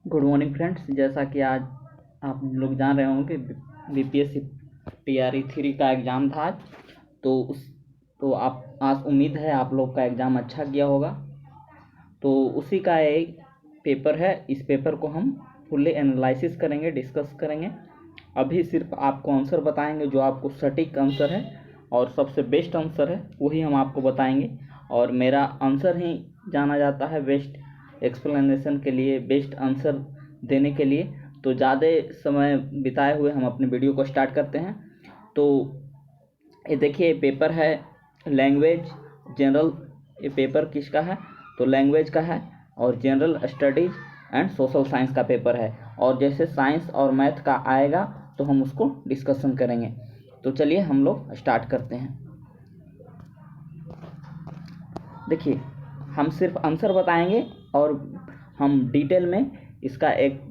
Good morning friends. जैसा कि आज आप लोग जान रहे होंगे बीपीएससी टीआरई 3 का एग्ज़ाम था आज। तो आप आज उम्मीद है आप लोग का एग्ज़ाम अच्छा गया होगा। तो उसी का एक पेपर है। इस पेपर को हम फुल्ली एनालिसिस करेंगे, डिस्कस करेंगे। अभी सिर्फ आपको आंसर बताएंगे जो आपको सटीक आंसर है और सबसे बेस्ट आंसर है वही हम आपको बताएंगे। और मेरा आंसर ही जाना जाता है बेस्ट एक्सप्लेनेशन के लिए, बेस्ट आंसर देने के लिए। तो ज़्यादा समय बिताए हुए हम अपने वीडियो को स्टार्ट करते हैं। तो ये देखिए पेपर है लैंग्वेज जनरल। ये पेपर किसका है? तो लैंग्वेज का है और general studies and social science का पेपर है। और जैसे साइंस और मैथ का आएगा तो हम उसको डिस्कशन करेंगे। तो चलिए हम लोग स्टार्ट करते हैं। देखिए हम सिर्फ आंसर बताएंगे और हम डिटेल में इसका एक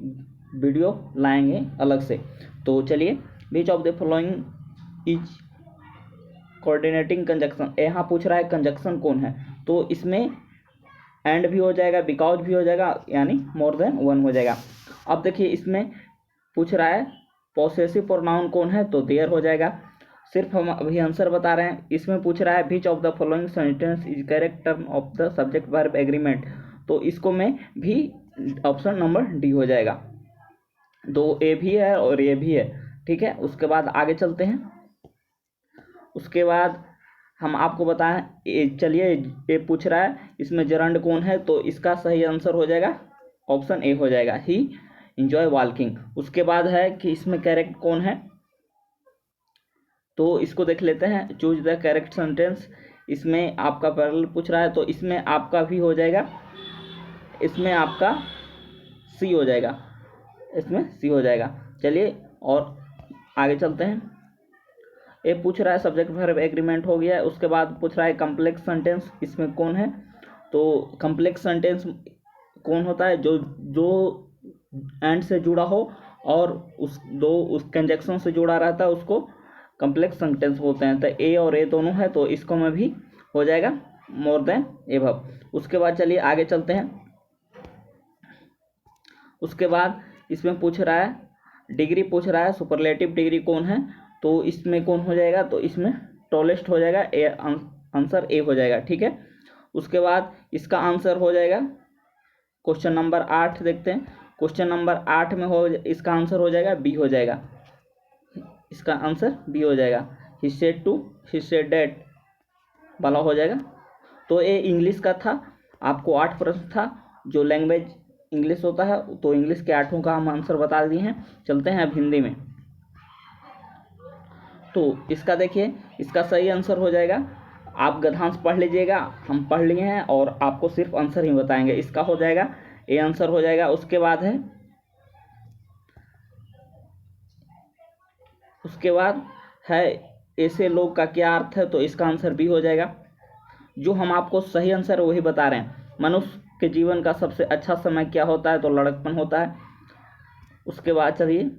वीडियो लाएंगे अलग से। तो चलिए, which of the following is coordinating conjunction. यहाँ पूछ रहा है कंजक्शन कौन है, तो इसमें एंड भी हो जाएगा, बिकॉज भी हो जाएगा, यानी मोर देन वन हो जाएगा। अब देखिए इसमें पूछ रहा है पॉसेसिव प्रोनाउन कौन है, तो देयर हो जाएगा। सिर्फ हम अभी आंसर बता रहे हैं। इसमें पूछ रहा है which of the following sentence is correct term of the subject verb agreement, तो इसको में भी ऑप्शन नंबर डी हो जाएगा। दो ए भी है और ए भी है, ठीक है। उसके बाद आगे चलते हैं। उसके बाद हम आपको बताएं, चलिए ये पूछ रहा है इसमें जरंड कौन है, तो इसका सही आंसर हो जाएगा ऑप्शन ए हो जाएगा, ही इंजॉय वॉकिंग। उसके बाद है कि इसमें करेक्ट कौन है, तो इसको देख लेते हैं। Choose the correct sentence. इसमें आपका पैरेलल पूछ रहा है, तो इसमें आपका भी हो जाएगा, इसमें आपका सी हो जाएगा, इसमें सी हो जाएगा। चलिए और आगे चलते हैं। ये पूछ रहा है सब्जेक्ट वर्ब एग्रीमेंट हो गया है। उसके बाद पूछ रहा है कम्प्लेक्स सेंटेंस, इसमें कौन है, तो कम्प्लेक्स सेंटेंस कौन होता है, जो एंड से जुड़ा हो और उस कंजक्शन से जुड़ा रहता है उसको कम्प्लेक्स सेंटेंस बोलते हैं। तो ए और ए दोनों है, तो इसको में भी हो जाएगा मोर देन एबव। उसके बाद चलिए आगे चलते हैं। उसके बाद इसमें पूछ रहा है डिग्री, पूछ रहा है सुपरलेटिव डिग्री कौन है, तो इसमें कौन हो जाएगा, तो इसमें टॉलेस्ट हो जाएगा, ए आंसर ए हो जाएगा, ठीक है। उसके बाद इसका आंसर हो जाएगा क्वेश्चन नंबर 8 देखते हैं। क्वेश्चन नंबर 8 में हो इसका आंसर हो जाएगा बी हो जाएगा, इसका आंसर बी हो जाएगा। He said to he said that वाला हो जाएगा। तो ये इंग्लिश का था, आपको 8 प्रश्न था जो लैंग्वेज इंग्लिश होता है, तो इंग्लिश के 8 का हम आंसर बता दिए हैं। चलते हैं अब हिंदी में। तो इसका देखिए इसका सही आंसर हो जाएगा, आप गद्यांश पढ़ लीजिएगा, हम पढ़ लिए हैं और आपको सिर्फ आंसर ही बताएंगे। इसका हो जाएगा ए आंसर हो जाएगा। उसके बाद है ऐसे लोग का क्या अर्थ है, तो इसका आंसर बी हो जाएगा। जो हम आपको सही आंसर वही बता रहे हैं। मनुष्य के जीवन का सबसे अच्छा समय क्या होता है, तो लड़कपन होता है। उसके बाद चलिए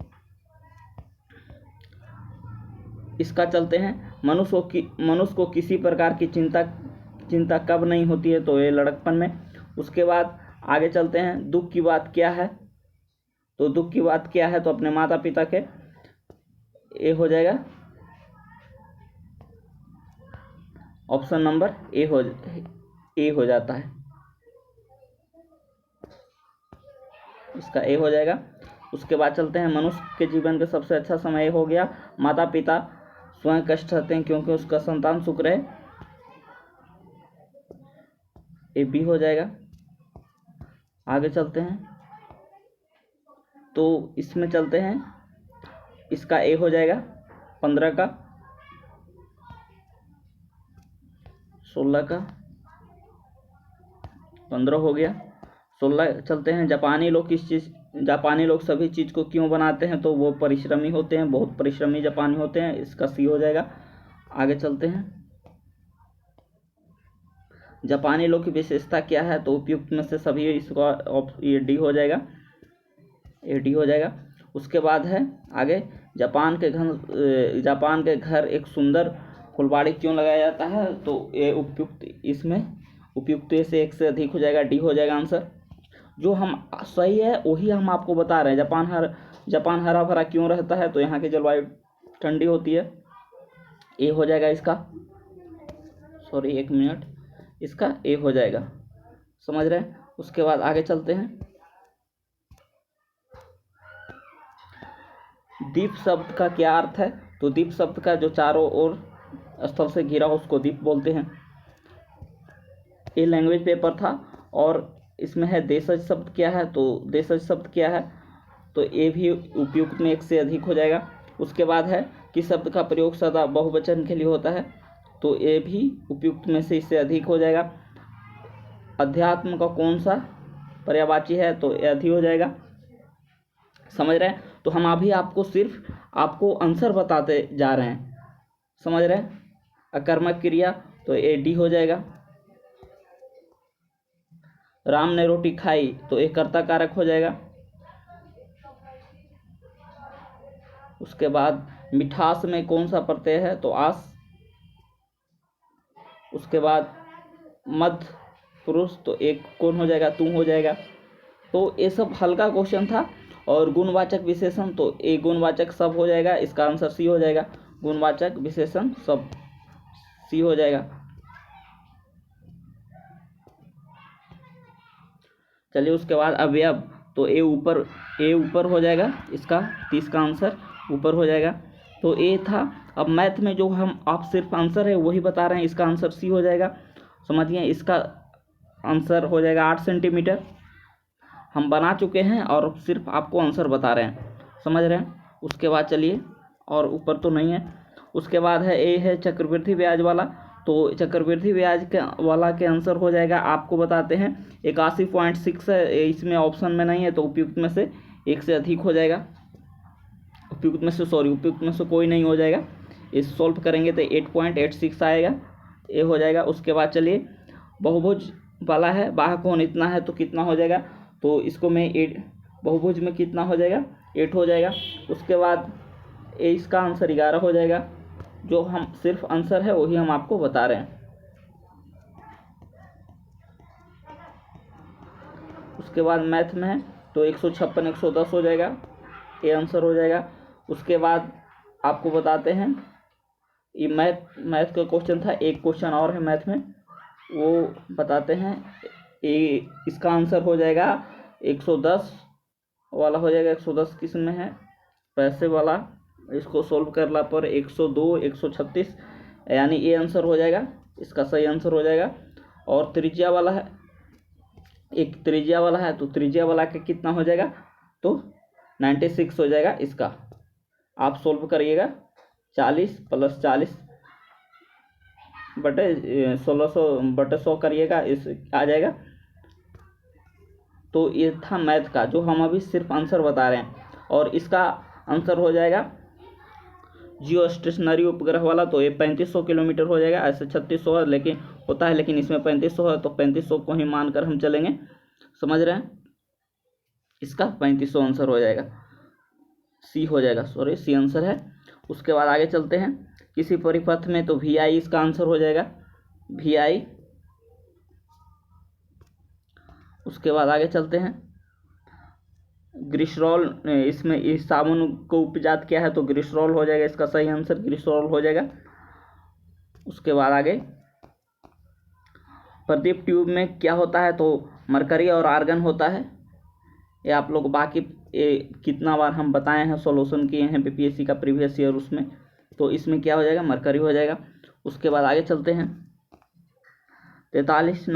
इसका चलते हैं। मनुष्य को किसी प्रकार की चिंता कब नहीं होती है, तो ये लड़कपन में। उसके बाद आगे चलते हैं। दुख की बात क्या है, तो दुख की बात क्या है, तो अपने माता पिता के, ए हो जाएगा, ऑप्शन नंबर ए हो जाता है, इसका ए हो जाएगा। उसके बाद चलते हैं। मनुष्य के जीवन का सबसे अच्छा समय हो गया, माता पिता स्वयं कष्ट सहते हैं क्योंकि उसका संतान सुख रहे, ए बी हो जाएगा। आगे चलते हैं। तो इसमें चलते हैं, इसका ए हो जाएगा 15 का, 16 का, 15 हो गया। 16 चलते हैं। जापानी लोग सभी चीज़ को क्यों बनाते हैं, तो वो परिश्रमी होते हैं, बहुत परिश्रमी जापानी होते हैं, इसका सी हो जाएगा। आगे चलते हैं। जापानी लोग की विशेषता क्या है, तो उपयुक्त में से सभी, इसका ये डी हो जाएगा, ए डी हो जाएगा। उसके बाद है आगे, जापान के घर एक सुंदर फुलवाड़ी क्यों लगाया जाता है, तो ये उपयुक्त, इसमें उपयुक्त से एक से अधिक हो जाएगा, डी हो जाएगा आंसर। जो हम सही है वही हम आपको बता रहे हैं। जापान हरा भरा क्यों रहता है? तो यहाँ की जलवायु ठंडी होती है। ए हो जाएगा इसका, सॉरी 1 मिनट, इसका ए हो जाएगा, समझ रहे हैं। उसके बाद आगे चलते हैं। द्वीप शब्द का क्या अर्थ है? तो द्वीप शब्द का जो चारों ओर स्थल से घिरा हो उसको द्वीप बोलते हैं। ये लैंग्वेज पेपर था और इसमें है देशज शब्द क्या है? तो देशज शब्द क्या है? तो ये भी उपयुक्त में 1 से अधिक हो जाएगा। उसके बाद है कि शब्द का प्रयोग सदा बहुवचन के लिए होता है, तो ये भी उपयुक्त में से इससे अधिक हो जाएगा। अध्यात्म का कौन सा पर्यायवाची है? तो ये अधिक हो जाएगा, समझ रहे हैं। तो हम अभी सिर्फ आपको आंसर बताते जा रहे हैं, समझ रहे हैं। अकर्मक क्रिया तो ए डी हो जाएगा। राम ने रोटी खाई तो एक कर्ता कारक हो जाएगा। उसके बाद मिठास में कौन सा प्रत्यय है? तो आस। उसके बाद मध्य पुरुष तो एक कौन हो जाएगा? तुम हो जाएगा। तो ये सब हल्का क्वेश्चन था। और गुणवाचक विशेषण तो ए गुणवाचक सब हो जाएगा, इसका आंसर सी हो जाएगा। गुणवाचक विशेषण सब सी हो जाएगा। चलिए उसके बाद अवयव तो ए ऊपर हो जाएगा, इसका 30 का आंसर ऊपर हो जाएगा। तो ए था। अब मैथ में जो हम आप सिर्फ आंसर है वही बता रहे हैं, इसका आंसर सी हो जाएगा, समझिए। इसका आंसर हो जाएगा 8 सेंटीमीटर। हम बना चुके हैं और सिर्फ आपको आंसर बता रहे हैं, समझ रहे हैं। उसके बाद चलिए, और ऊपर तो नहीं है। उसके बाद है ए है चक्रवृद्धि ब्याज वाला। तो चक्रवृद्धि ब्याज के वाला के आंसर हो जाएगा, आपको बताते हैं 81.6 है, इसमें ऑप्शन में नहीं है, तो उपयुक्त में से 1 से अधिक हो जाएगा। उपयुक्त में से कोई नहीं हो जाएगा। इस सॉल्व करेंगे तो 8.86 आएगा, ये हो जाएगा। उसके बाद चलिए बहुभुज वाला है, बाह कोण इतना है तो कितना हो जाएगा? तो इसको मैं 8, बहुभुज में कितना हो जाएगा? 8 हो जाएगा। उसके बाद इसका आंसर 11 हो जाएगा। जो हम सिर्फ आंसर है वही हम आपको बता रहे हैं। उसके बाद मैथ में है तो 156 110 हो जाएगा, ये आंसर हो जाएगा। उसके बाद आपको बताते हैं, ये मैथ का क्वेश्चन था, एक क्वेश्चन और है मैथ में, वो बताते हैं। ये इसका आंसर हो जाएगा 110 वाला हो जाएगा। 110 किस में है? पैसे वाला। इसको सोल्व करला पर 102 136, यानी ये आंसर हो जाएगा, इसका सही आंसर हो जाएगा। और त्रिज्या वाला है, एक त्रिज्या वाला है, तो त्रिज्या वाला का कितना हो जाएगा? तो 96 हो जाएगा। इसका आप सोल्व करिएगा, 40 + 40 बटे 1600 बटे 100 करिएगा, इस आ जाएगा। तो ये था मैथ का, जो हम अभी सिर्फ आंसर बता रहे हैं। और इसका आंसर हो जाएगा जियो स्टेशनरी उपग्रह वाला, तो ये 3500 किलोमीटर हो जाएगा। ऐसे 3600 है लेकिन होता है, लेकिन इसमें 3500 है, तो 3500 को ही मानकर हम चलेंगे, समझ रहे हैं। इसका 3500 आंसर हो जाएगा, सी हो जाएगा, सॉरी सी आंसर है। उसके बाद आगे चलते हैं। किसी परिपथ में तो VI इसका आंसर हो जाएगा, VI। उसके बाद आगे चलते हैं। ग्लिसरॉल, इसमें इस साबुन को उपजात क्या है? तो ग्लिसरॉल हो जाएगा, इसका सही आंसर ग्लिसरॉल हो जाएगा। उसके बाद आगे प्रदीप ट्यूब में क्या होता है? तो मरकरी और आर्गन होता है। ये आप लोग बाकी कितना बार हम बताए हैं, सॉल्यूशन किए हैं PPSC का प्रीवियस ईयर, उसमें तो इसमें क्या हो जाएगा? मरकरी हो जाएगा। उसके बाद आगे चलते हैं। 43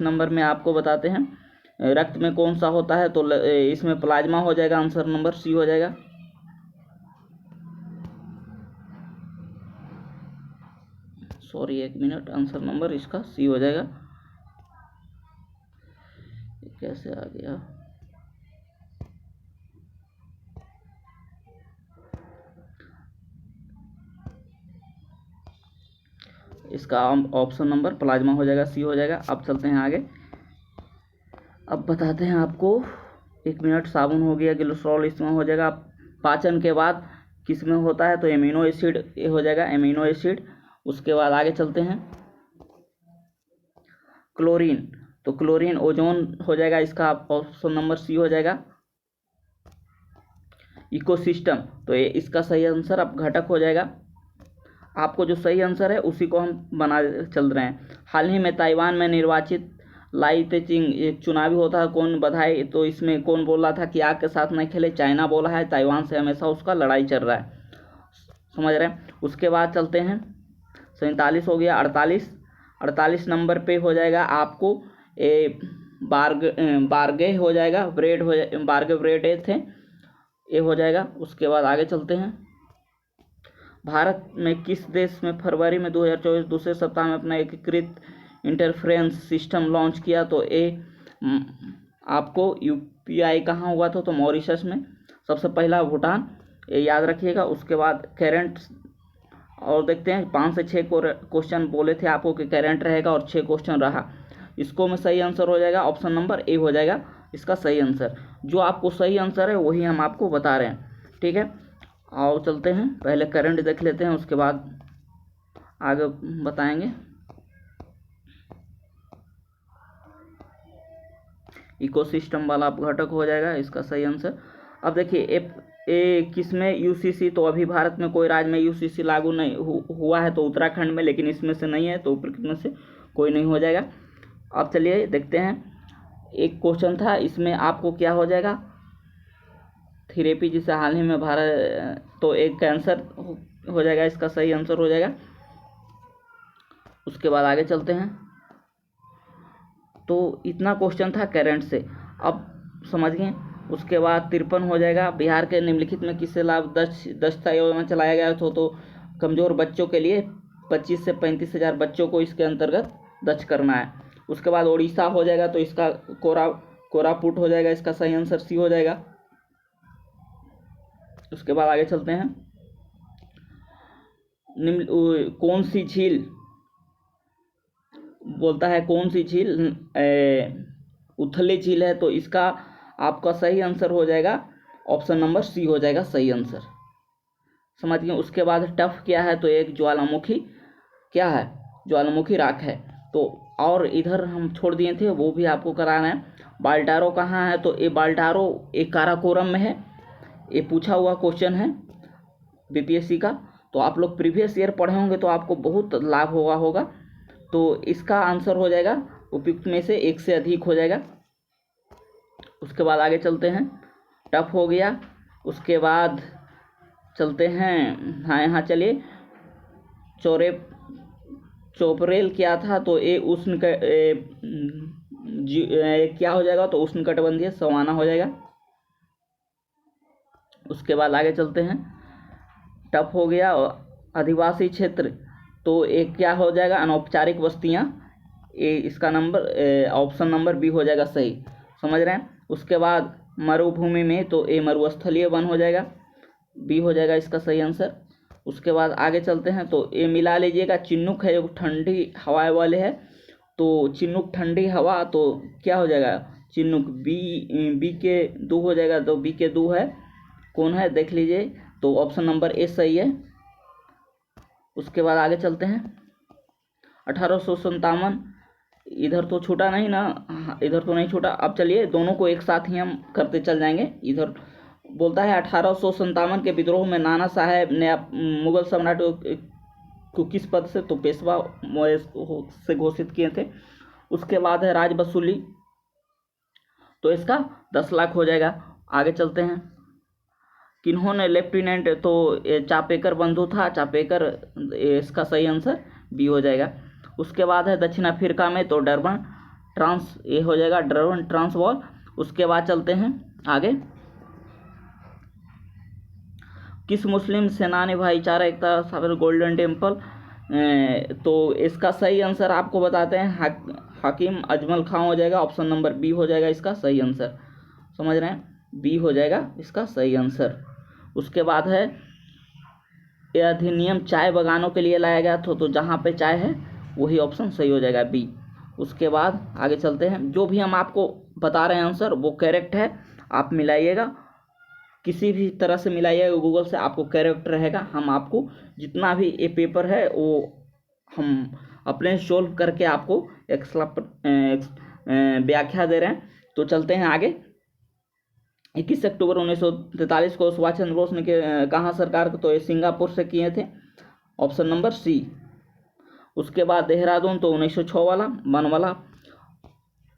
नंबर में आपको बताते हैं रक्त में कौन सा होता है? तो इसमें प्लाज्मा हो जाएगा, आंसर नंबर सी हो जाएगा। सॉरी 1 मिनट, आंसर नंबर इसका सी हो जाएगा। कैसे आ गया? इसका ऑप्शन नंबर प्लाज्मा हो जाएगा, सी हो जाएगा। अब चलते हैं आगे। अब बताते हैं आपको, 1 मिनट। साबुन हो गया, ग्लिसरॉल इसमें हो जाएगा। पाचन के बाद किस में होता है? तो एमिनो एसिड, ये हो जाएगा एमिनो एसिड। उसके बाद आगे चलते हैं। क्लोरीन, तो क्लोरीन ओजोन हो जाएगा, इसका ऑप्शन नंबर सी हो जाएगा। इकोसिस्टम, तो ये इसका सही आंसर अब घटक हो जाएगा। आपको जो सही आंसर है उसी को हम बना चल रहे हैं। हाल ही में ताइवान में निर्वाचित लाई तेचिंग, एक चुनावी होता है, कौन बधाई, तो इसमें कौन बोल रहा था कि आग के साथ नहीं खेले, चाइना बोला है, ताइवान से हमेशा उसका लड़ाई चल रहा है, समझ रहे हैं। उसके बाद चलते हैं 47 हो गया, 48 नंबर पे हो जाएगा आपको बारगे हो जाएगा, ब्रेड हो जाए, बारगे ब्रेड थे, ये हो जाएगा। उसके बाद आगे चलते हैं। भारत में किस देश में फरवरी में 2024 दूसरे सप्ताह में अपना एकीकृत इंटरफ्रेंस सिस्टम लॉन्च किया, तो ये आपको यूपीआई कहाँ हुआ था, तो मॉरिशस में। सबसे पहला भूटान, ये याद रखिएगा। उसके बाद करेंट, और देखते हैं 5 से 6 क्वेश्चन बोले थे आपको कि करेंट रहेगा, और 6 क्वेश्चन रहा। इसको में सही आंसर हो जाएगा, ऑप्शन नंबर ए हो जाएगा इसका सही आंसर। जो आपको सही आंसर है वही हम आपको बता रहे हैं, ठीक है। आओ चलते हैं, पहले करंट देख लेते हैं, उसके बाद आगे बताएंगे। इकोसिस्टम वाला घटक हो जाएगा इसका सही आंसर। अब देखिए किस में यूसीसी, तो अभी भारत में कोई राज्य में यूसीसी लागू नहीं हुआ है, तो उत्तराखंड में, लेकिन इसमें से नहीं है, तो ऊपर में से कोई नहीं हो जाएगा। अब चलिए देखते हैं, एक क्वेश्चन था इसमें आपको क्या हो जाएगा, थेरेपी जिसे हाल ही में भारत, तो एक कैंसर हो जाएगा, इसका सही आंसर हो जाएगा। उसके बाद आगे चलते हैं। तो इतना क्वेश्चन था करंट से, अब समझ गए। उसके बाद 53 हो जाएगा, बिहार के निम्नलिखित में किससे लाभ दक्षता योजना चलाया गया तो कमजोर बच्चों के लिए 25 से 35 हज़ार बच्चों को इसके अंतर्गत दक्ष करना है। उसके बाद ओडिशा हो जाएगा, तो इसका कोरापुट हो जाएगा, इसका सही आंसर सी हो जाएगा। उसके बाद आगे चलते हैं। कौन सी झील बोलता है, कौन सी झील उथली झील है, तो इसका आपका सही आंसर हो जाएगा, ऑप्शन नंबर सी हो जाएगा सही आंसर, समझ गए। उसके बाद टफ क्या है, तो एक ज्वालामुखी क्या है, ज्वालामुखी राख है। तो और इधर हम छोड़ दिए थे, वो भी आपको कराना है। बाल्टारो कहाँ है, तो ये बाल्टारो एक काराकोरम में है, ये पूछा हुआ क्वेश्चन है बीपीएससी का, तो आप लोग प्रीवियस ईयर पढ़े होंगे तो आपको बहुत लाभ होगा। तो इसका आंसर हो जाएगा उपयुक्त में से एक से अधिक हो जाएगा। उसके बाद आगे चलते हैं, टफ हो गया। उसके बाद चलते हैं, हाँ यहाँ चलिए, चोपरेल क्या था, तो ये उष्ण क्या हो जाएगा, तो उष्णकटिबंधीय सवाना हो जाएगा। उसके बाद आगे चलते हैं, टफ हो गया। आदिवासी क्षेत्र, तो एक क्या हो जाएगा, अनौपचारिक बस्तियां, ये इसका नंबर ऑप्शन नंबर बी हो जाएगा सही, समझ रहे हैं। उसके बाद मरुभूमि में, तो ये मरुस्थलीय वन हो जाएगा, बी हो जाएगा इसका सही आंसर। उसके बाद आगे चलते हैं, तो ये मिला लीजिएगा, चिन्नुक है जो ठंडी हवाएं वाले है, तो चिन्नुक ठंडी हवा, तो क्या हो जाएगा, चिन्नुक बी के दो हो जाएगा, तो बी के दो है, कौन है देख लीजिए, तो ऑप्शन नंबर ए सही है। उसके बाद आगे चलते हैं, 1857, इधर तो छूटा नहीं ना, इधर तो नहीं छूटा। अब चलिए दोनों को एक साथ ही हम करते चल जाएंगे। इधर बोलता है 1857 के विद्रोह में नाना साहेब ने मुगल सम्राट को किस पद से, तो पेशवा से घोषित किए थे। उसके बाद है राज वसूली, तो इसका 10 लाख हो जाएगा। आगे चलते हैं, किन्होंने लेफ्टिनेंट, तो चापेकर बंधु था, चापेकर, इसका सही आंसर बी हो जाएगा। उसके बाद है दक्षिण अफ्रीका में, तो डरबन ट्रांस, ये हो जाएगा डरबन ट्रांसवाल। उसके बाद चलते हैं आगे, किस मुस्लिम सेनानी भाईचारा एकता सागर गोल्डन टेम्पल, तो इसका सही आंसर आपको बताते हैं, हकीम अजमल खां हो जाएगा, ऑप्शन नंबर बी हो जाएगा इसका सही आंसर, समझ रहे हैं, बी हो जाएगा इसका सही आंसर। उसके बाद है, यह अधिनियम चाय बागानों के लिए लाया गया था, तो जहाँ पे चाय है वही ऑप्शन सही हो जाएगा बी। उसके बाद आगे चलते हैं, जो भी हम आपको बता रहे हैं आंसर वो करेक्ट है, आप मिलाइएगा, किसी भी तरह से मिलाइएगा गूगल से, आपको करेक्ट रहेगा। हम आपको जितना भी ये पेपर है वो हम अपने सोल्व करके आपको व्याख्या दे रहे हैं। तो चलते हैं आगे। 21 अक्टूबर 1943 को सुभाष चंद्र बोस ने कहाँ सरकार को, तो ये सिंगापुर से किए थे, ऑप्शन नंबर सी। उसके बाद देहरादून तो 1906 वाला, वन वाला,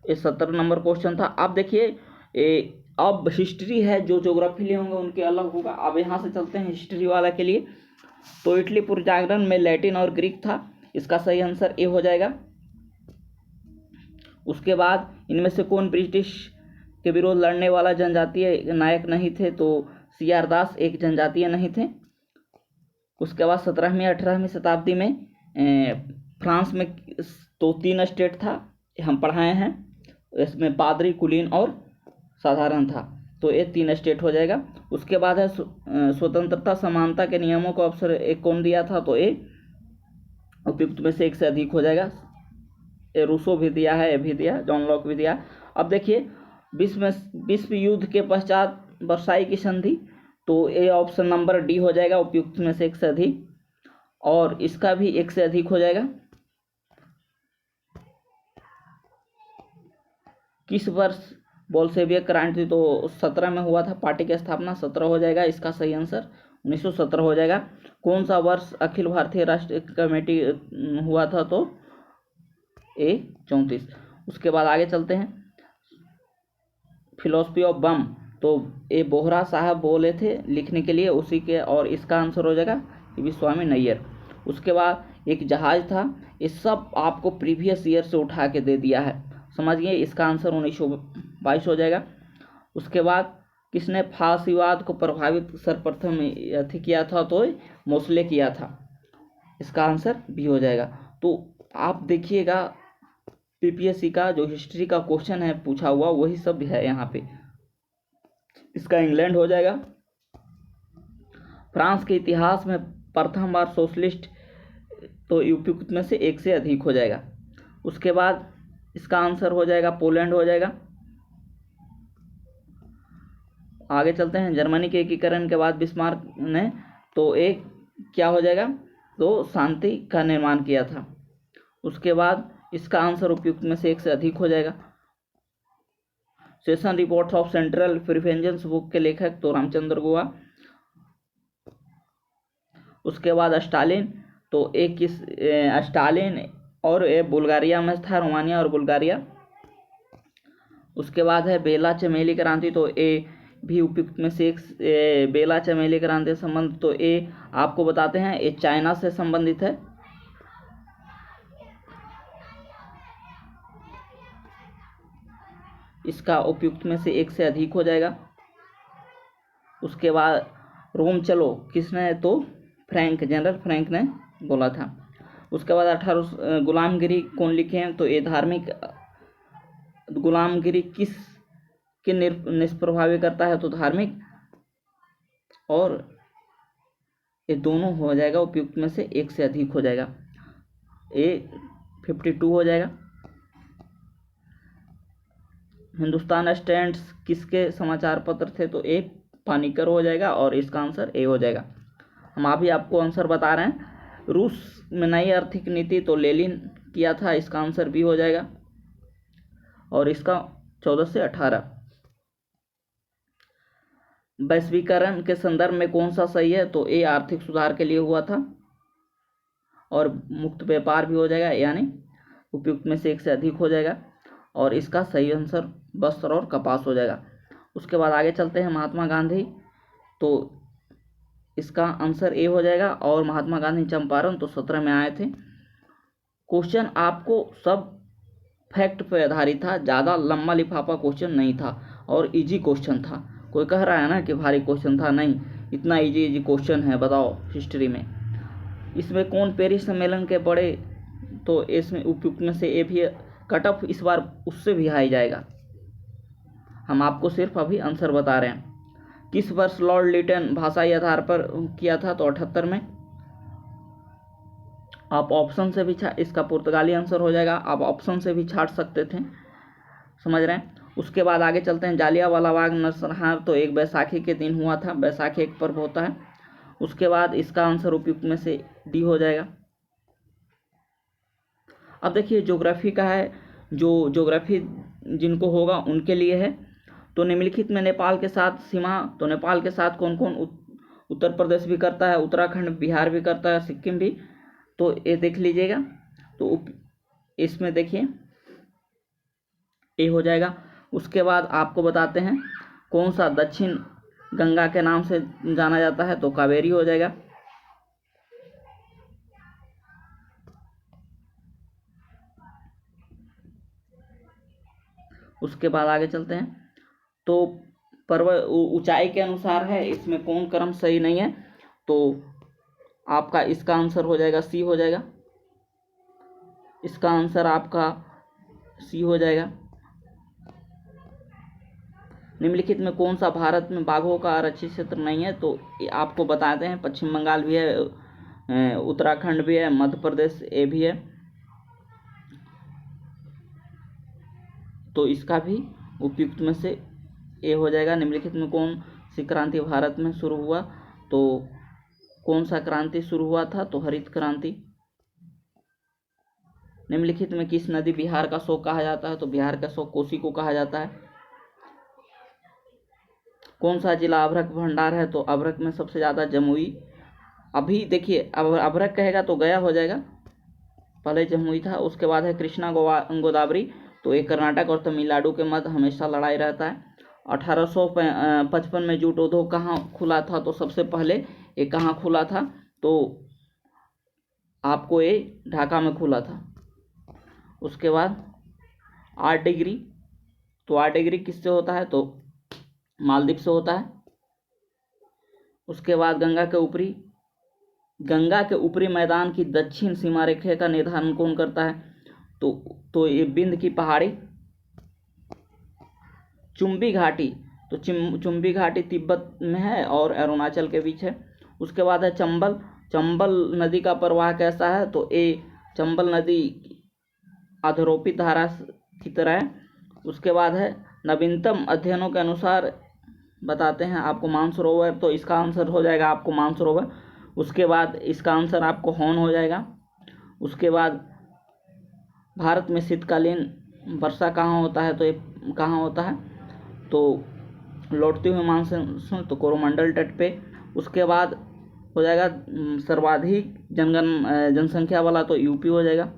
ये 17 नंबर क्वेश्चन था। अब देखिए अब हिस्ट्री है, जो ज्योग्राफी लिए होंगे उनके अलग होगा। अब यहाँ से चलते हैं हिस्ट्री वाला के लिए। तो इटली पूर्व जागरण में लैटिन और ग्रीक था, इसका सही आंसर ए हो जाएगा। उसके बाद इनमें से कौन ब्रिटिश के विरोध लड़ने वाला जनजातीय नायक नहीं थे, तो CR दास एक जनजातीय नहीं थे। उसके बाद 17वीं 18वीं शताब्दी में फ्रांस में तो 3 स्टेट था, हम पढ़ाए हैं, इसमें पादरी, कुलीन और साधारण था, तो ये 3 स्टेट हो जाएगा। उसके बाद है स्वतंत्रता समानता के नियमों को अवसर एक कौन दिया था, तो ये उपयुक्त में से एक से अधिक हो जाएगा। ये रूसो भी दिया है, ये भी दिया, जॉन लॉक भी दिया। अब देखिए विश्व युद्ध के पश्चात वर्साई की संधि, तो ये ऑप्शन नंबर डी हो जाएगा, उपयुक्त में से एक से अधिक, और इसका भी एक से अधिक हो जाएगा। किस वर्ष बोल्शेविक क्रांति, तो 17 में हुआ था, पार्टी की स्थापना 17 हो जाएगा, इसका सही आंसर 1917 हो जाएगा। कौन सा वर्ष अखिल भारतीय राष्ट्रीय कमेटी हुआ था, तो ए 34। उसके बाद आगे चलते हैं, फिलोसफी ऑफ बम, तो ये बोहरा साहब बोले थे लिखने के लिए उसी के, और इसका आंसर हो जाएगा स्वामी नैयर। उसके बाद एक जहाज था, ये सब आपको प्रीवियस ईयर से उठा के दे दिया है, समझिए, इसका आंसर 1922 हो जाएगा। उसके बाद किसने फासीवाद को प्रभावित सर्वप्रथम किया था, तो मोसले किया था, इसका आंसर भी हो जाएगा। तो आप देखिएगा PPSC का जो हिस्ट्री का क्वेश्चन है पूछा हुआ वही सब है यहाँ पे, इसका इंग्लैंड हो जाएगा। फ्रांस के इतिहास में प्रथम बार सोशलिस्ट, तो उपयुक्त में से एक से अधिक हो जाएगा। उसके बाद इसका आंसर हो जाएगा पोलैंड हो जाएगा। आगे चलते हैं, जर्मनी के एकीकरण के बाद बिस्मार्क ने तो एक क्या हो जाएगा, तो शांति का निर्माण किया था। उसके बाद इसका आंसर उपयुक्त में से एक से अधिक हो जाएगा। Session reports of central preference book के लेखक तो रामचंद्र गुहा। उसके बाद स्टालिन, तो एक किस स्टालिन और ये बुल्गारिया में था, रोमानिया और बुल्गारिया। उसके बाद है बेला चमेली क्रांति, तो ये भी उपयुक्त में से एक, बेला चमेली क्रांति संबंध, तो ये आपको बताते हैं ये चाइना से संबंधित है। इसका उपयुक्त में से एक से अधिक हो जाएगा। उसके बाद रोम चलो किसने, तो फ्रैंक, जनरल फ्रैंक ने बोला था। उसके बाद 18 गुलामगिरी कौन लिखे हैं, तो ये धार्मिक, गुलामगिरी किस के निष्प्रभावी करता है, तो धार्मिक, और ये दोनों हो जाएगा, उपयुक्त में से एक से अधिक हो जाएगा, ये 52 हो जाएगा। हिंदुस्तान स्टैंड्स किसके समाचार पत्र थे, तो ए पानीकर हो जाएगा, और इसका आंसर ए हो जाएगा। हम अभी आपको आंसर बता रहे हैं। रूस में नई आर्थिक नीति, तो लेनिन किया था, इसका आंसर बी हो जाएगा, और इसका 14 से 18। वैश्वीकरण के संदर्भ में कौन सा सही है, तो ए आर्थिक सुधार के लिए हुआ था, और मुक्त व्यापार भी हो जाएगा, यानी उपयुक्त में से एक से अधिक हो जाएगा, और इसका सही आंसर वस्त्र और कपास हो जाएगा। उसके बाद आगे चलते हैं, महात्मा गांधी, तो इसका आंसर ए हो जाएगा, और महात्मा गांधी चंपारण तो 17 में आए थे। क्वेश्चन आपको सब फैक्ट पे आधारित था, ज़्यादा लंबा लिफाफा क्वेश्चन नहीं था, और इजी क्वेश्चन था। कोई कह रहा है ना कि भारी क्वेश्चन था, नहीं, इतना इजी क्वेश्चन है, बताओ हिस्ट्री में। इसमें कौन पेरिस सम्मेलन के बड़े, तो इसमें उपयुक्त में से ए भी, कट ऑफ इस बार उससे भी हाई जाएगा, हम आपको सिर्फ अभी आंसर बता रहे हैं। किस वर्ष लॉर्ड लिटन भाषाई आधार पर किया था, तो 78 में। आप ऑप्शन से भी इसका पुर्तगाली आंसर हो जाएगा, आप ऑप्शन से भी छाट सकते थे, समझ रहे हैं। उसके बाद आगे चलते हैं, जालियांवाला बाग नरसंहार, तो एक बैसाखी के दिन हुआ था, बैसाखी एक पर्व होता है। उसके बाद इसका आंसर उपयुक्त में से डी हो जाएगा। अब देखिए ज्योग्राफी का है, जो ज्योग्राफी जिनको होगा उनके लिए है। तो निम्नलिखित में नेपाल के साथ सीमा, तो नेपाल के साथ कौन कौन, उत्तर प्रदेश भी करता है, उत्तराखंड, बिहार भी करता है, सिक्किम भी, तो ये देख लीजिएगा। तो इसमें देखिए ये हो जाएगा। उसके बाद आपको बताते हैं कौन सा दक्षिण गंगा के नाम से जाना जाता है, तो कावेरी हो जाएगा। उसके बाद आगे चलते हैं। तो पर्वत ऊंचाई के अनुसार है, इसमें कौन क्रम सही नहीं है, तो आपका इसका आंसर हो जाएगा सी हो जाएगा। इसका आंसर आपका सी हो जाएगा। निम्नलिखित में कौन सा भारत में बाघों का आरक्षित क्षेत्र नहीं है, तो आपको बताते हैं पश्चिम बंगाल भी है, उत्तराखंड भी है, मध्य प्रदेश ये भी है। तो इसका भी उपयुक्त में से ए हो जाएगा। निम्नलिखित में कौन सी क्रांति भारत में शुरू हुआ, तो कौन सा क्रांति शुरू हुआ था, तो हरित क्रांति। निम्नलिखित में किस नदी बिहार का शोक कहा जाता है, तो बिहार का शोक कोसी को कहा जाता है। कौन सा जिला अभ्रक भंडार है, तो अभ्रक में सबसे ज़्यादा जमुई। अभी देखिए अब अभ्रक कहेगा तो गया हो जाएगा, पहले जमुई था। उसके बाद है कृष्णा गोदावरी, तो ये कर्नाटक और तमिलनाडु के मध्य हमेशा लड़ाई रहता है। 1855 में जूट उद्योग कहाँ खुला था, तो सबसे पहले ये कहाँ खुला था, तो आपको ये ढाका में खुला था। उसके बाद 8 डिग्री, तो 8 डिग्री किससे होता है, तो मालदीव से होता है। उसके बाद गंगा के ऊपरी मैदान की दक्षिण सीमा रेखा का निर्धारण कौन करता है, तो ये बिंद की पहाड़ी, चुंबी घाटी, तो चुंबी घाटी तिब्बत में है और अरुणाचल के बीच है। उसके बाद है चंबल नदी का प्रवाह कैसा है, तो ये चंबल नदी अधरोपित धारा की तरह है। उसके बाद है नवीनतम अध्ययनों के अनुसार बताते हैं आपको मानसरोवर, तो इसका आंसर हो जाएगा आपको मानसरोवर। उसके बाद इसका आंसर आपको हॉर्न हो जाएगा। उसके बाद भारत में शीतकालीन वर्षा कहाँ होता है, तो ये कहाँ होता है, तो लौटते हुए मानसून, तो कोरोमंडल तट पे। उसके बाद हो जाएगा सर्वाधिक जनसंख्या वाला, तो यूपी हो जाएगा,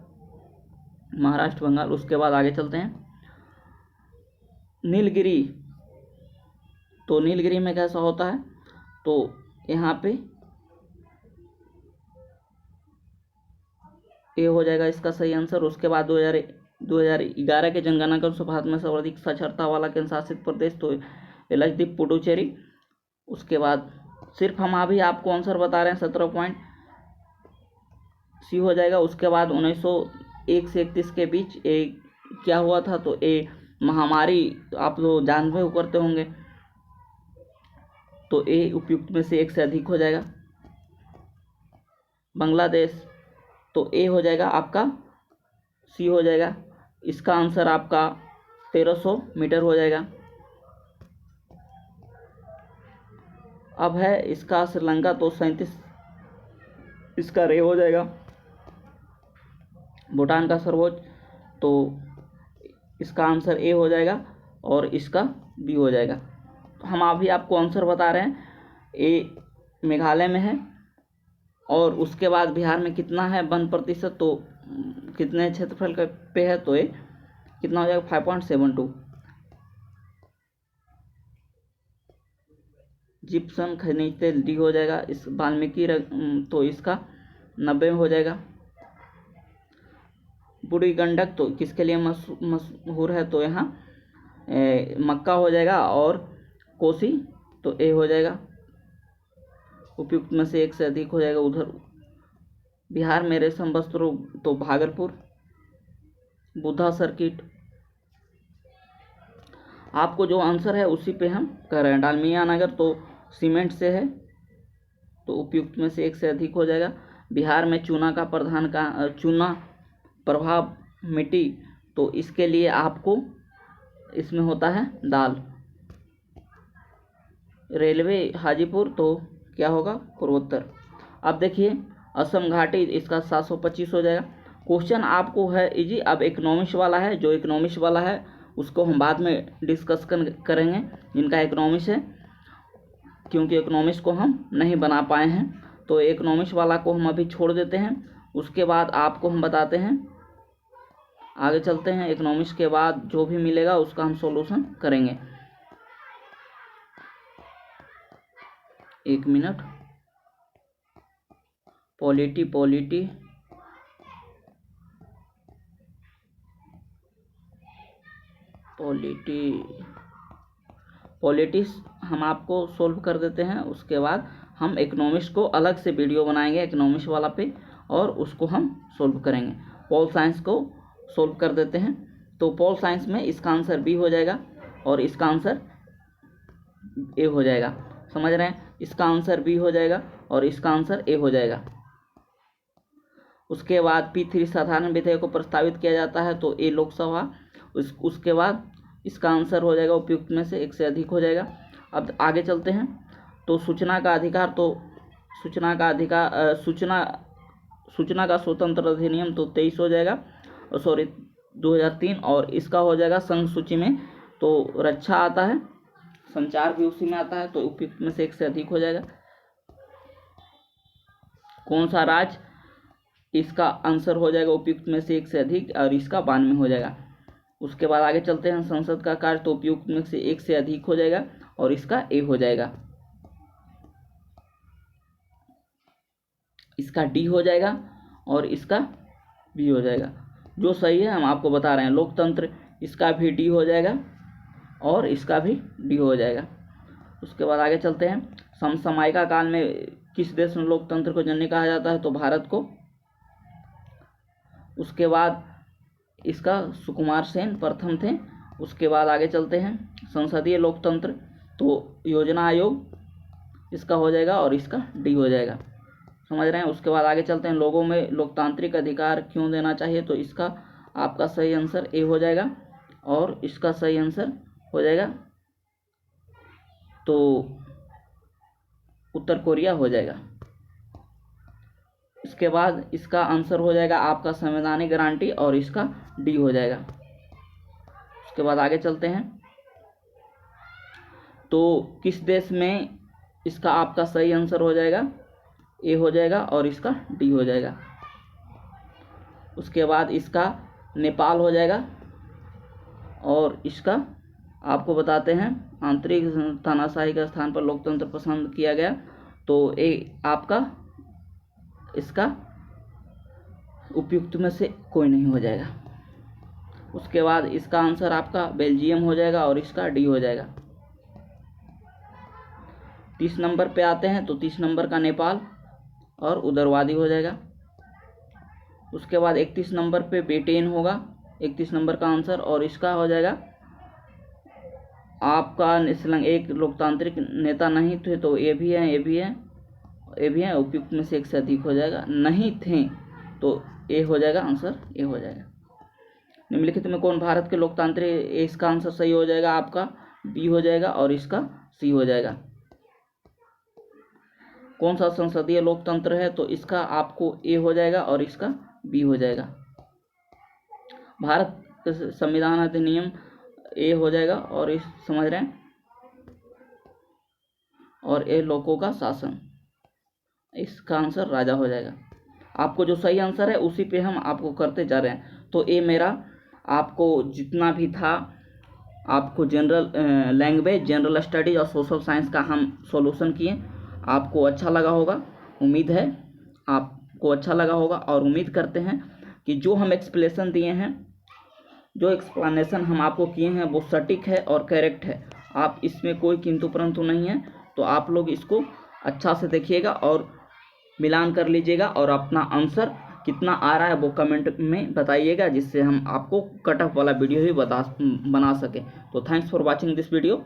महाराष्ट्र, बंगाल। उसके बाद आगे चलते हैं नीलगिरी, तो नीलगिरी में कैसा होता है, तो यहाँ पे ये हो जाएगा इसका सही आंसर। उसके बाद 2011 के जनगणना के अनुसार भारत में सर्वाधिक साक्षरता वाला केंद्र शासित प्रदेश, तो लक्षद्वीप, पुडुचेरी। उसके बाद सिर्फ हम अभी आपको आंसर बता रहे हैं, 17 पॉइंट सी हो जाएगा। उसके बाद 1901 से 31 के बीच क्या हुआ था, तो ये महामारी आप लोग जानबूझ करते होंगे, तो ये उपयुक्त में से 1 से अधिक हो जाएगा। बांग्लादेश, तो ए हो जाएगा आपका सी हो जाएगा। इसका आंसर आपका 1300 मीटर हो जाएगा। अब है इसका श्रीलंका, तो 37 इसका रे हो जाएगा। भूटान का सर्वोच्च, तो इसका आंसर ए हो जाएगा और इसका बी हो जाएगा। तो हम अभी आपको आंसर बता रहे हैं, ए मेघालय में है। और उसके बाद बिहार में कितना है 1%, तो कितने क्षेत्रफल पे है, तो ये कितना हो जाएगा 5.72। जिप्सम खनिज तेल डी हो जाएगा। इस वाल्मीकि तो इसका 90 हो जाएगा। बूढ़ी गंडक तो किसके लिए मशहूर है, तो यहाँ मक्का हो जाएगा। और कोसी तो ए हो जाएगा, उपयुक्त में से 1 से अधिक हो जाएगा। उधर बिहार में रेशम वस्त्रों तो भागलपुर। बुद्धा सर्किट, आपको जो आंसर है उसी पे हम कह रहे हैं। डालमिया नगर तो सीमेंट से है, तो उपयुक्त में से 1 से अधिक हो जाएगा। बिहार में चूना प्रभाव मिट्टी, तो इसके लिए आपको इसमें होता है दाल। रेलवे हाजीपुर, तो क्या होगा पूर्वोत्तर। अब देखिए असम घाटी, इसका 725 हो जाएगा। क्वेश्चन आपको है इजी। अब इकोनॉमिक्स वाला है, जो इकोनॉमिक्स वाला है उसको हम बाद में डिस्कस करेंगे, जिनका इकोनॉमिक्स है, क्योंकि इकोनॉमिक्स को हम नहीं बना पाए हैं, तो इकोनॉमिक्स वाला को हम अभी छोड़ देते हैं। उसके बाद आपको हम बताते हैं, आगे चलते हैं। इकोनॉमिक्स के बाद जो भी मिलेगा उसका हम सॉल्यूशन करेंगे। एक मिनट। पॉलिटिक्स हम आपको सोल्व कर देते हैं। उसके बाद हम इकोनॉमिक्स को अलग से वीडियो बनाएंगे इकोनॉमिक्स वाला पे, और उसको हम सोल्व करेंगे। पॉल साइंस को सोल्व कर देते हैं। तो पॉल साइंस में इसका आंसर बी हो जाएगा और इसका आंसर ए हो जाएगा। समझ रहे हैं? इसका आंसर बी हो जाएगा और इसका आंसर ए हो जाएगा। उसके बाद P3 साधारण विधेयक को प्रस्तावित किया जाता है, तो ए लोकसभा। उसके बाद इसका आंसर हो जाएगा उपयुक्त में से एक से अधिक हो जाएगा। अब आगे चलते हैं। तो सूचना का अधिकार, तो सूचना का स्वतंत्र अधिनियम तो 23 हो जाएगा, सॉरी 2003, और इसका हो जाएगा संघ सूची में। तो रक्षा आता है, संचार भी उसी में आता है, तो उपयुक्त में से एक से अधिक हो जाएगा। कौन सा राज्य, इसका आंसर हो जाएगा उपयुक्त में से एक से अधिक, और इसका 92 हो जाएगा। उसके बाद आगे चलते हैं। संसद का कार्य, तो उपयुक्त में से एक से अधिक हो जाएगा और इसका ए हो जाएगा। इसका डी हो जाएगा और इसका बी हो जाएगा। जो सही है हम आपको बता रहे हैं। लोकतंत्र, इसका भी डी हो जाएगा और इसका भी डी हो जाएगा। उसके बाद आगे चलते हैं। समसामयिक काल में किस देश में लोकतंत्र को जननी कहा जाता है, तो भारत को। उसके बाद इसका सुकुमार सेन प्रथम थे। उसके बाद आगे चलते हैं। संसदीय लोकतंत्र, तो योजना आयोग इसका हो जाएगा और इसका डी हो जाएगा। समझ रहे हैं? उसके बाद आगे चलते हैं। लोगों में लोकतांत्रिक अधिकार क्यों देना चाहिए, तो इसका आपका सही आंसर ए हो जाएगा और इसका सही आंसर हो जाएगा तो उत्तर कोरिया हो जाएगा। इसके बाद इसका आंसर हो जाएगा आपका संवैधानिक गारंटी और इसका डी हो जाएगा। उसके बाद आगे चलते हैं। तो किस देश में, इसका आपका सही आंसर हो जाएगा ए हो जाएगा और इसका डी हो जाएगा। उसके बाद इसका नेपाल हो जाएगा और इसका आपको बताते हैं आंतरिक तानाशाही के स्थान पर लोकतंत्र पसंद किया गया, तो ए आपका इसका उपयुक्त में से कोई नहीं हो जाएगा। उसके बाद इसका आंसर आपका बेल्जियम हो जाएगा और इसका डी हो जाएगा। 30 नंबर पे आते हैं। तो 30 नंबर का नेपाल और उदारवादी हो जाएगा। उसके बाद 31 नंबर पे ब्रिटेन होगा, 31 नंबर का आंसर, और इसका हो जाएगा आपका एक लोकतांत्रिक नेता नहीं थे, तो ये भी है, उपयुक्त में से एक से अधिक हो जाएगा। नहीं थे तो ए हो जाएगा, आंसर ए हो जाएगा। निम्नलिखित में कौन भारत के लोकतांत्रिक, इसका आंसर सही हो जाएगा आपका बी हो जाएगा और इसका सी हो जाएगा। कौन सा संसदीय लोकतंत्र है, तो इसका आपको ए हो जाएगा और इसका बी हो जाएगा। भारत के संविधान अधिनियम ए हो जाएगा और इस समझ रहे हैं, और ए लोगों का शासन, इसका आंसर राजा हो जाएगा। आपको जो सही आंसर है उसी पे हम आपको करते जा रहे हैं। तो ए मेरा आपको जितना भी था, आपको जनरल लैंग्वेज, जनरल स्टडीज और सोशल साइंस का हम सॉल्यूशन किए। आपको अच्छा लगा होगा, उम्मीद है आपको अच्छा लगा होगा, और उम्मीद करते हैं कि जो हम एक्सप्लेनेशन दिए हैं, जो एक्सप्लेनेशन हम आपको किए हैं वो सटीक है और करेक्ट है। आप इसमें कोई किंतु परंतु नहीं है, तो आप लोग इसको अच्छा से देखिएगा और मिलान कर लीजिएगा, और अपना आंसर कितना आ रहा है वो कमेंट में बताइएगा, जिससे हम आपको कट ऑफ वाला वीडियो भी बना सकें। तो thanks for watching this video.